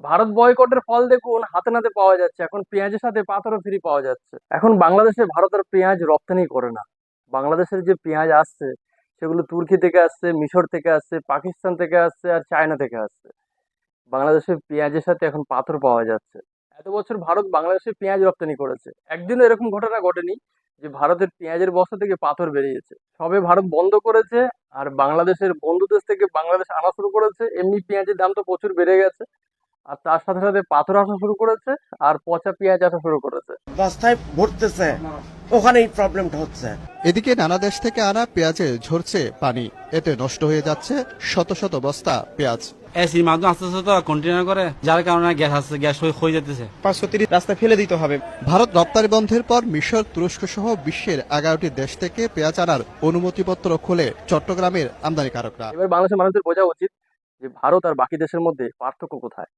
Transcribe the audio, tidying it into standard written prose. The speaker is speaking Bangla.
ভারত বয়কটের ফল দেখুন হাতে নাতে পাওয়া যাচ্ছে। এখন পেঁয়াজের সাথে পাথরও ফ্রি পাওয়া যাচ্ছে। এখন বাংলাদেশে ভারত আর পেঁয়াজ রপ্তানি করে না। বাংলাদেশের যে পেঁয়াজ আসছে সেগুলো তুর্কি থেকে আসছে, মিশর থেকে আসছে, পাকিস্তান থেকে আসছে আর চায়না থেকে আসছে। বাংলাদেশের পেঁয়াজের সাথে এখন পাথর পাওয়া যাচ্ছে। এত বছর ভারত বাংলাদেশে পেঁয়াজ রপ্তানি করেছে, একদিনও এরকম ঘটনা ঘটেনি যে ভারতের পেঁয়াজের বস্তা থেকে পাথর বেরিয়েছে। সবে ভারত বন্ধ করেছে, আর বাংলাদেশের বন্ধু দেশ থেকে বাংলাদেশ আনা শুরু করেছে। এমনি পেঁয়াজের দাম তো প্রচুর বেড়ে গেছে, আর তার সাথে সাথে পাথর আসা শুরু করেছে, আর পচা পেঁয়াজ আসা শুরু করেছে। বস্তায় ভরতেছে, ওখানেই প্রবলেমটা হচ্ছে। এদিকে নানা দেশ থেকে আনা পেঁয়াজে ঝরছে পানি, এতে নষ্ট হয়ে যাচ্ছে শত শত বস্তা পেঁয়াজ। এসির মাধ্যমে আস্তে আস্তে তো কন্টেনার করে, যার কারণে গ্যাস আসছে, গ্যাস হয়ে যেতেছে। 530 রাস্তায় ফেলে দিতে হবে। ভারত রপ্তানি বন্ধের পর মিশর, তুরস্ক সহ বিশ্বের 11টি দেশ থেকে পেঁয়াজ আনার অনুমতিপত্র খোলে চট্টগ্রামের আমদানিকারকরা। এবার বাংলাদেশের মানুষদের বোঝা উচিত যে ভারত আর বাকি দেশের মধ্যে পার্থক্য কোথায়।